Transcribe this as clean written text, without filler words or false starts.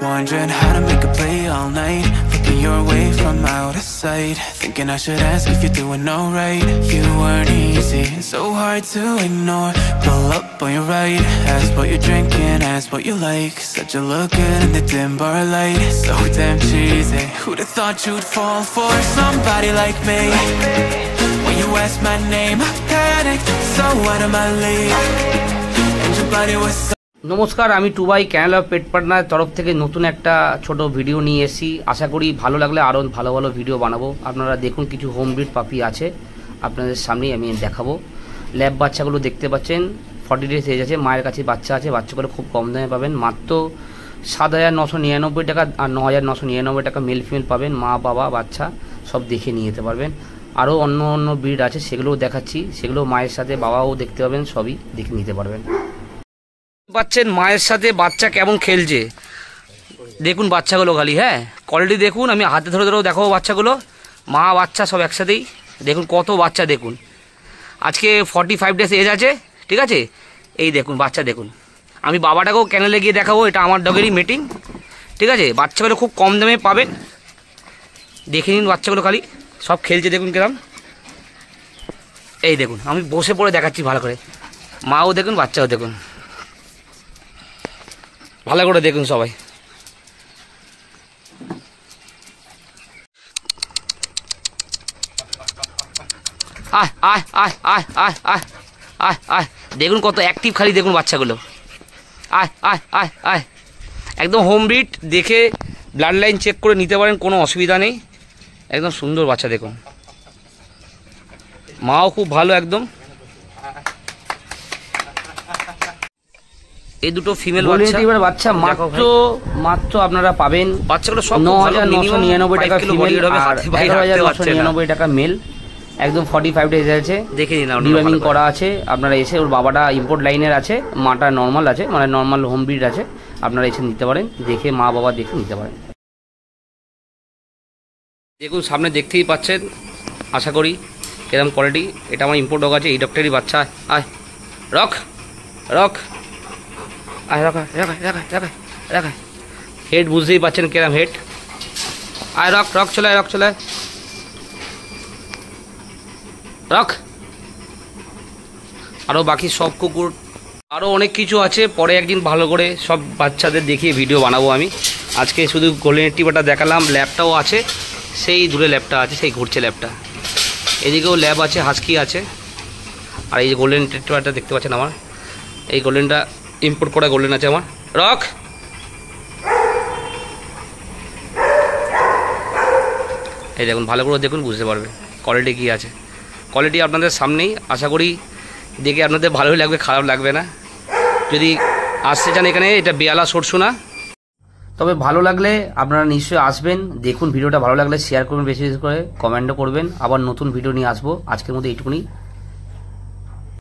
wondering how to make a play all night. Looking your way from out of sight, thinking I should ask if you're doing alright. You weren't easy, so hard to ignore. Pull up on your right, ask what you're drinking, ask what you like. Said you look good in the dim bar light, so damn cheesy. Who'd have thought you'd fall for somebody like me? When you asked my name, I panicked, so out of my league. And your body was so নমস্কার, আমি টুবাই ক্যানেল of pet partner তরফ থেকে নতুন একটা ছোট video নিয়ে এসেছি। আশা করি ভালো লাগলে আরও ভালো ভালো ভিডিও বানাবো। আপনারা দেখুন, কিছু হোম ব্রিড পাপি আছে আপনাদের সামনেই আমি দেখাবো। ল্যাব বাচ্চাগুলো দেখতে পাচ্ছেন, 40 ডেজ এজ আছে, মায়ের কাছে বাচ্চা আছে। বাচ্চাগুলো খুব কম দামে পাবেন, মাত্র 7,999 টাকা আর 9,999 টাকা মেল ফিমেল পাবেন। মা বাবা বাচ্চা সব দেখে নিয়ে যেতে পারবেন। আরও অন্য অন্য ব্রিড আছে, সেগুলোও দেখাচ্ছি। সেগুলো মায়ের সাথে বাবাও দেখতে পাবেন, সবই দেখে নিতে পারবেন। পাচ্ছেন মায়ের সাথে বাচ্চা কেমন খেলছে, দেখুন বাচ্চাগুলো খালি। হ্যাঁ, কোয়ালিটি দেখুন, আমি হাতে ধরে ধরেও দেখাবো বাচ্চাগুলো। মা বাচ্চা সব একসাথেই, দেখুন কত বাচ্চা। দেখুন আজকে 45 ডেজ এজ আছে, ঠিক আছে। এই দেখুন বাচ্চা দেখুন। আমি বাবাটাকেও ক্যানেলে গিয়ে দেখাবো, এটা আমার ডগেরই মিটিং, ঠিক আছে। বাচ্চাগুলো খুব কম দামে পাবেন, দেখে নিন বাচ্চাগুলো খালি সব খেলছে। দেখুন কিরম, এই দেখুন আমি বসে পড়ে দেখাচ্ছি ভালো করে। মাও দেখুন, বাচ্চাও দেখুন, ভালো করে দেখুন সবাই। আয় আয় আয় আয় আয় আয় আয় আয়, দেখুন কত অ্যাক্টিভ খালি, দেখুন বাচ্চাগুলো। আয় আয় আয় আয়, একদম হোম ব্রিড, দেখে ব্লাড লাইন চেক করে নিতে পারেন, কোনো অসুবিধা নেই। একদম সুন্দর বাচ্চা দেখুন, মাও খুব ভালো একদম। এই দুটো ফিমেল বাচ্চা মাত্র আপনারা পাবেন বাচ্চাগুলো সব 9,999 টাকা ফিমেল আর 11,999 টাকা মেল। একদম 45 ডেজ আছে, দেখে নিন। ডিওয়ার্মিং করা আছে, আপনারা এসে, ওর বাবাটা ইম্পোর্ট লাইনের আছে, মাটা নর্মাল আছে, মানে নর্মাল হোম ব্রিড আছে। আপনারা এসে নিতে পারেন, দেখে মা বাবা দেখে নিতে পারেন। দেখুন সামনে দেখতেই পাচ্ছেন, আশা করি এরকম কোয়ালিটি। এটা আমার ইম্পোর্ট ডগ আছে, এই ডগটারই বাচ্চা। আয় রক রক, আয় রাখা রাখা রাখা রাখা রাখা, হেড বুঝতেই পারছেন কিরম হেড। আয় রক রক, চলে রক, চলে রক। আরও বাকি সব কুকুর, আরও অনেক কিছু আছে, পরে একদিন ভালো করে সব বাচ্চাদের দেখিয়ে ভিডিও বানাবো আমি। আজকে শুধু গোল্ডেন রিট্রিভারটা দেখালাম, ল্যাবটাও আছে, সেই দূরে ল্যাবটা আছে, সেই ঘুরছে ল্যাবটা। এদিকেও ল্যাব আছে, হাস্কি আছে। আর এই যে গোল্ডেন রিট্রিভারটা দেখতে পাচ্ছেন আমার, এই গোল্ডেনটা ইম্পোর্ট করা গোল্ডেন আছে আমার। রক, এই দেখুন ভালো করে দেখুন, বুঝতে পারবে কোয়ালিটি কী আছে। কোয়ালিটি আপনাদের সামনেই, আশা করি দেখে আপনাদের ভালোই লাগবে, খারাপ লাগবে না। যদি আসতে চান এখানে, এটা বেয়ালা সরসুনা। তবে ভালো লাগলে আপনারা নিশ্চয়ই আসবেন, দেখুন ভিডিওটা ভালো লাগলে শেয়ার করবেন, বেশি বেশি করে কমেন্টও করবেন। আবার নতুন ভিডিও নিয়ে আসবো। আজকের মতো এইটুকুনি।